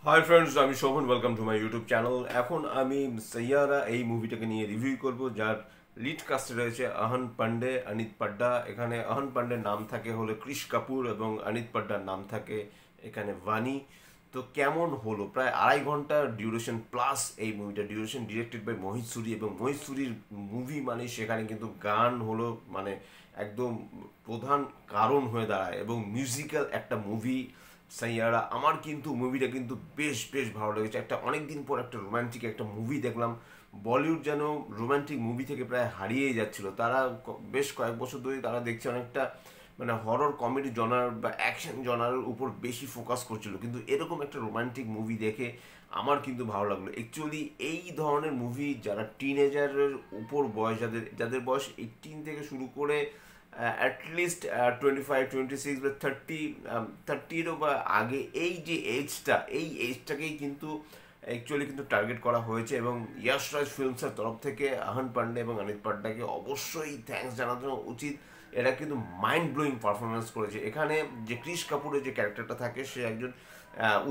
High friends, আমি Shovon. Welcome to my YouTube channel. এখন আমি সৈয়ারা এই মুভিটাকে নিয়ে রিভিউ করব, যার লিড কাস্টে রয়েছে আহান পান্ডে, অনিত পাড্ডা। এখানে আহান পান্ডের নাম থাকে হলো ক্রিশ কাপুর এবং অনিত পাড্ডার নাম থাকে এখানে ভানি। তো কেমন হলো? প্রায় 2.5 ঘন্টা ডিউরেশন প্লাস এই মুভিটা। ডিউরেশন ডিরেক্টেড বাই মোহিত সুরি, এবং মোহিত সুরির মুভি মানে সেখানে কিন্তু গান হলো মানে একদম প্রধান কারণ হয়ে দাঁড়ায়, এবং মিউজিক্যাল একটা মুভি সাইয়ারা। আমার কিন্তু মুভিটা কিন্তু বেশ বেশ ভালো লেগেছে। একটা অনেক দিন পর একটা রোমান্টিক একটা মুভি দেখলাম। বলিউড যেন রোমান্টিক মুভি থেকে প্রায় হারিয়েই যাচ্ছিল। তারা বেশ কয়েক বছর ধরে তারা দেখছে অনেকটা মানে হরর কমেডি জনার বা অ্যাকশন জনারের উপর বেশি ফোকাস করছিল, কিন্তু এরকম একটা রোমান্টিক মুভি দেখে আমার কিন্তু ভালো লাগলো। অ্যাকচুয়ালি এই ধরনের মুভি যারা টিনেজারের উপর বয়স, যাদের যাদের বয়স 18 থেকে শুরু করে অ্যাটলিস্ট 25, 26 বা 30 বা আগে, এই যে এজটা, এই এজটাকেই কিন্তু অ্যাকচুয়ালি কিন্তু টার্গেট করা হয়েছে। এবং ইয়াশ রাজ ফিল্মসের তরফ থেকে আহান পান্ডে এবং অনিত পাড্ডাকে অবশ্যই থ্যাঙ্কস জানানো উচিত। এরা কিন্তু মাইন্ড ব্লোয়িং পারফরমেন্স করেছে। এখানে যে ক্রিশ কাপুরের যে ক্যারেক্টারটা থাকে, সে একজন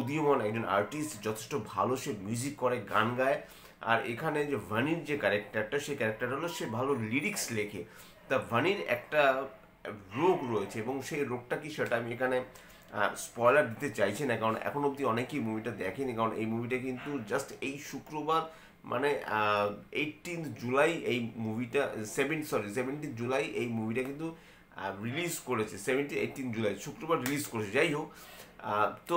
উদীয়মান একজন আর্টিস্ট, যথেষ্ট ভালো সে মিউজিক করে, গান গায়। আর এখানে যে ভানির যে ক্যারেক্টারটা, সেই ক্যারেক্টার হলো সে ভালো লিরিক্স লেখে। তা ভানির একটা রোগ রয়েছে, এবং সেই রোগটা কি সেটা আমি এখানে স্পয়লার দিতে চাইছি না, কারণ এখন অবধি অনেকেই মুভিটা দেখেনি। কারণ এই মুভিটা কিন্তু জাস্ট এই শুক্রবার মানে 18 জুলাই এই মুভিটা, 17 জুলাই এই মুভিটা কিন্তু রিলিজ করেছে। 18 জুলাই শুক্রবার রিলিজ করেছে। যাই হোক, তো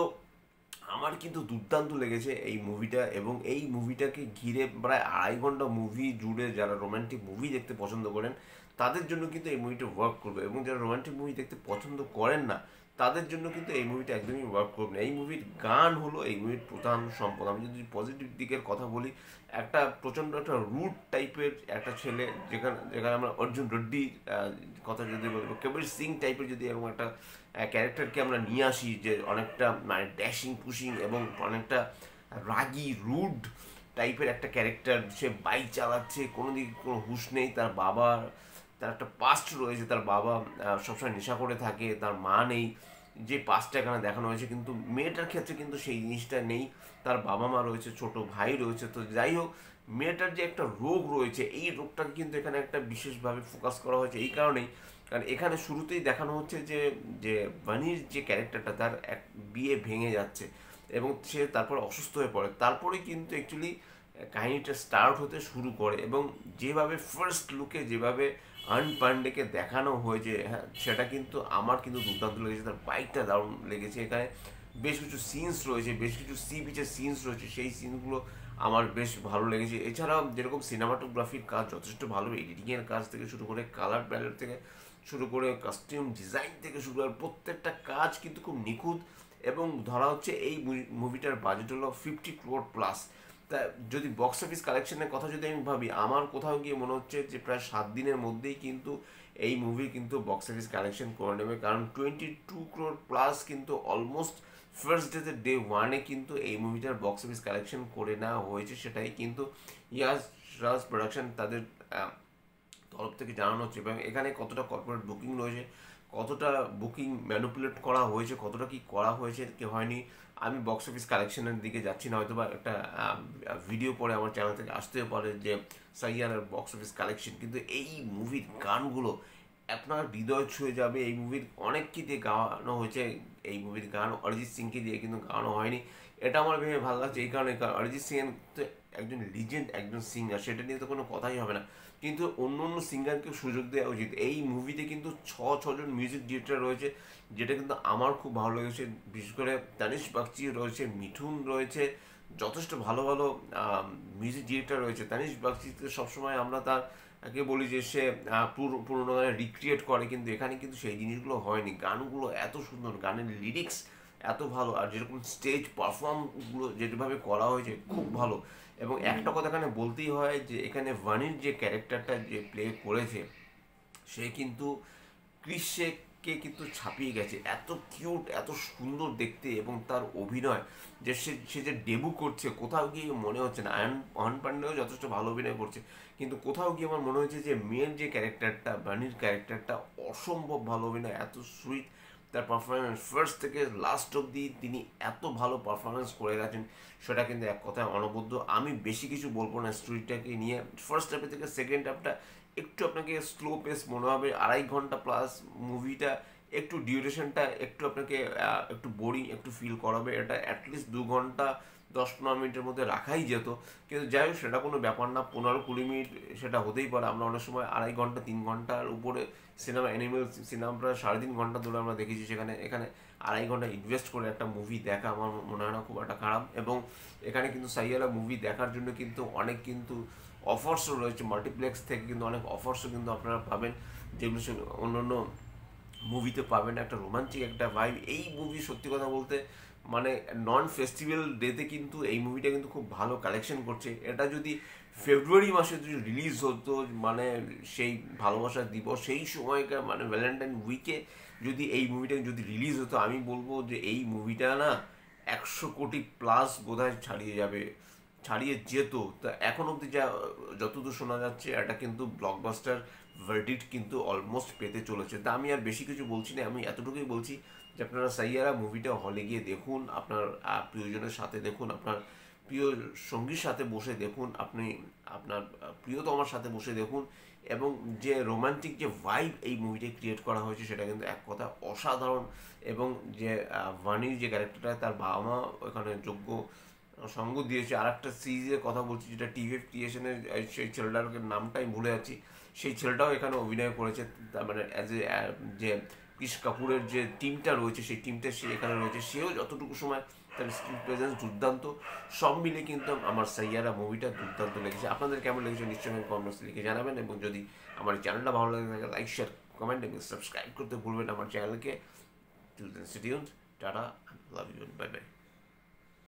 আমার কিন্তু দুর্দান্ত লেগেছে এই মুভিটা। এবং এই মুভিটাকে ঘিরে প্রায় 2.5 ঘন্টা মুভি জুড়ে যারা রোমান্টিক মুভি দেখতে পছন্দ করেন তাদের জন্য কিন্তু এই মুভিটা ওয়ার্ক করবে, এবং যারা রোমান্টিক মুভি দেখতে পছন্দ করেন না তাদের জন্য কিন্তু এই মুভিটা একদমই ওয়ার্ক করবে না। এই মুভির গান হলো এই মুভির প্রধান সম্পদ। আমি যদি পজিটিভ দিকের কথা বলি, একটা প্রচণ্ড একটা রুট টাইপের একটা ছেলে, যেখানে যেখানে আমরা অর্জুন রেড্ডি কথা যদি বলবো, কবির সিং টাইপের যদি এরকম একটা ক্যারেক্টারকে আমরা নিয়ে আসি, যে অনেকটা মানে ড্যাশিং পুশিং এবং অনেকটা রাগি রুড টাইপের একটা ক্যারেক্টার, সে বাইক চালাচ্ছে, কোনো দিকে কোনো হুঁশ নেই। তার একটা পাস্ট রয়েছে, তার বাবা সবসময় নেশা করে থাকে, তার মা নেই, যে পাস্টটা এখানে দেখানো হয়েছে। কিন্তু মেয়েটার ক্ষেত্রে কিন্তু সেই জিনিসটা নেই। তার বাবা মা রয়েছে, ছোট ভাই রয়েছে। তো যাই হোক, মেয়েটার যে একটা রোগ রয়েছে, এই রোগটাকে কিন্তু এখানে একটা বিশেষভাবে ফোকাস করা হয়েছে এই কারণেই, কারণ এখানে শুরুতেই দেখানো হচ্ছে যে যে বানির যে ক্যারেক্টারটা, তার এক বিয়ে ভেঙে যাচ্ছে এবং সে তারপর অসুস্থ হয়ে পড়ে। তারপরে কিন্তু অ্যাকচুয়ালি কাহিনীটা স্টার্ট হতে শুরু করে, এবং যেভাবে ফার্স্ট লুকে যেভাবে আন পান্ডেকে দেখানো হয়েছে, হ্যাঁ, সেটা কিন্তু আমার কিন্তু দুর্দান্ত লেগেছে। তার বাইকটা দারুণ লেগেছে। এখানে বেশ কিছু সিনস রয়েছে, বেশ কিছু সি বিচের সিনস রয়েছে, সেই সিনগুলো আমার বেশ ভালো লেগেছে। এছাড়াও যেরকম সিনেমাটোগ্রাফির কাজ যথেষ্ট ভালো, এডিটিংয়ের কাজ থেকে শুরু করে কালার প্যালেট থেকে শুরু করে কাস্টিউম ডিজাইন থেকে শুরু করে প্রত্যেকটা কাজ কিন্তু খুব নিখুঁত। এবং ধরা হচ্ছে এই মুভিটার বাজেট হলো 50 crore প্লাস। তা যদি বক্স অফিস কালেকশনের কথা যদি আমি ভাবি, আমার কোথাও গিয়ে মনে হচ্ছে যে প্রায় 7 দিনের মধ্যেই কিন্তু এই মুভি কিন্তু বক্স অফিস কালেকশন করে নেবে, কারণ 22 crore প্লাস কিন্তু অলমোস্ট ফার্স্ট ডেতে ডে 1-এ কিন্তু এই মুভিটার বক্স অফিস কালেকশন করে নেওয়া হয়েছে। সেটাই কিন্তু ইয়াস রাজ প্রোডাকশন তাদের তরফ থেকে জানানো হচ্ছে। এবং এখানে কতটা কর্পোরেট বুকিং রয়েছে, কতটা বুকিং ম্যানুপুলেট করা হয়েছে, কতটা কি করা হয়েছে কি হয়নি, আমি বক্স অফিস কালেকশনের দিকে যাচ্ছি না। হয়তো বা একটা ভিডিও পরে আমার চ্যানেল থেকে আসতেও পারে যে সাইয়ানের বক্স অফিস কালেকশন। কিন্তু এই মুভির গানগুলো আপনার হৃদয় ছুঁয়ে যাবে। এই মুভির অনেককে দিয়ে গাওয়ানো হয়েছে, এই মুভির গান অরিজিৎ সিংকে দিয়ে কিন্তু গাওয়ানো হয়নি। এটা আমার ভেবে ভালো লাগছে এই কারণে, কারণ অরিজিৎ সিং তো একজন লিজেন্ড, একজন সিঙ্গার, সেটা নিয়ে তো কোনো কথাই হবে না। কিন্তু অন্য অন্য সিঙ্গারকে সুযোগ দেওয়া উচিত। এই মুভিতে কিন্তু ছজন মিউজিক ডিরেক্টর রয়েছে, যেটা কিন্তু আমার খুব ভালো লেগেছে। বিশেষ করে তানিশ বাগচি রয়েছে, মিঠুন রয়েছে, যথেষ্ট ভালো ভালো মিউজিক ডিরেক্টর রয়েছে। তানিশ বাগচিতে সবসময় আমরা তাকে বলি যে সে পুরোনো গানে রিক্রিয়েট করে, কিন্তু এখানে কিন্তু সেই জিনিসগুলো হয়নি। গানগুলো এত সুন্দর, গানের লিরিক্স এত ভালো, আর যেরকম স্টেজ পারফর্মগুলো যেভাবে করা হয়েছে খুব ভালো। এবং একটা কথা এখানে বলতেই হয় যে এখানে ভানির যে ক্যারেক্টারটা যে প্লে করেছে, সে কিন্তু ক্রিসকে কিন্তু ছাপিয়ে গেছে। এত কিউট, এত সুন্দর দেখতে, এবং তার অভিনয়, যে সে যে ডেবু করছে, কোথাও গিয়ে মনে হচ্ছে না। আয়ন পান্ডেও যথেষ্ট ভালো অভিনয় করছে, কিন্তু কোথাও গিয়ে আমার মনে হয়েছে যে মেয়ের যে ক্যারেক্টারটা, বানির ক্যারেক্টারটা অসম্ভব ভালো অভিনয়, এত সুইট তার পারফরমেন্স ফার্স্ট থেকে লাস্ট অবধি তিনি এত ভালো পারফরমেন্স করে গেছেন, সেটা কিন্তু এক কথায় অনবদ্য। আমি বেশি কিছু বলবো না স্টোরিটাকে নিয়ে। ফার্স্ট হাফে থেকে সেকেন্ড হাফটা একটু আপনাকে স্লো পেস মনে হবে, 2.5 ঘন্টা প্লাস মুভিটা, একটু ডিউরেশনটা একটু আপনাকে একটু বোরিং একটু ফিল করাবে। এটা অ্যাটলিস্ট 2 ঘন্টা 10-15 মিনিটের মধ্যে রাখাই যেত, কিন্তু যাই হোক সেটা কোনো ব্যাপার না। 15-20 মিনিট সেটা হতেই পারে। আমরা অনেক সময় 2.5 ঘন্টা 3 ঘন্টার উপরে সিনেমা, অ্যানিমেল সিনেমাটা 3.5 ঘন্টা ধরে আমরা দেখেছি, সেখানে এখানে 2.5 ঘন্টা ইনভেস্ট করে একটা মুভি দেখা আমার মনে হয় না খুব একটা খারাপ। এবং এখানে কিন্তু সাইয়ারা মুভি দেখার জন্য কিন্তু অনেক কিন্তু অফার্সও রয়েছে, মাল্টিপ্লেক্স থেকে কিন্তু অনেক অফার্সও কিন্তু আপনারা পাবেন, যেগুলো অন্য অন্য মুভিতে পাবেন। একটা রোমান্টিক একটা ভাইব এই মুভি, সত্যি কথা বলতে মানে নন ফেস্টিভ্যাল ডেতে কিন্তু এই মুভিটা কিন্তু খুব ভালো কালেকশন করছে। এটা যদি ফেব্রুয়ারি মাসে যদি রিলিজ হতো, মানে সেই ভালোবাসার দিবস, সেই সময়কার মানে ভ্যালেন্টাইন উইকে যদি এই মুভিটা যদি রিলিজ হতো, আমি বলবো যে এই মুভিটা না 100 কোটি প্লাস বোধহয় ছাড়িয়ে যাবে, ছাড়িয়ে যেত। তা এখন অবধি যা যতদূর শোনা যাচ্ছে, এটা কিন্তু ব্লকবাস্টার ভার্ডিক্ট কিন্তু অলমোস্ট পেতে চলেছে। তা আমি আর বেশি কিছু বলছি না, আমি এতটুকুই বলছি যে আপনারা সাইয়ারা মুভিটা হলে গিয়ে দেখুন, আপনার প্রিয়জনের সাথে দেখুন, আপনার প্রিয় সঙ্গীর সাথে বসে দেখুন, আপনি আপনার প্রিয়তমার সাথে বসে দেখুন। এবং যে রোমান্টিক যে ভাইব এই মুভিতে ক্রিয়েট করা হয়েছে, সেটা কিন্তু এক কথা অসাধারণ। এবং যে ভানির যে ক্যারেক্টারটা, তার বাবা মা ওখানে যোগ্য সঙ্গ দিয়েছে। আর একটা সিরিজের কথা বলছি, যেটা টিভি ক্রিয়েশনের, সেই ছেলেটার নামটাই ভুলে যাচ্ছি, সেই ছেলেটাও এখানে অভিনয় করেছে। তার মানে অ্যাজ এ যে কৃষ কাপুরের যে টিমটা রয়েছে, সেই টিমটা সে এখানে রয়েছে, সেও যতটুকু সময় তার স্ক্রিন প্রেজেন্স দুর্দান্ত। সব মিলে কিন্তু আমার সাইয়ারা মুভিটা দুর্দান্ত লেগেছে। আপনাদের কেমন লেগেছে নিশ্চয়ই কমেন্টস লিখে জানাবেন। এবং যদি আমার চ্যানেলটা ভালো লাগে থাকে, লাইক শেয়ার কমেন্ট এবং সাবস্ক্রাইব করতে ভুলবেন আমার চ্যানেলকে। Till then stay tuned, tata, love you, bye by.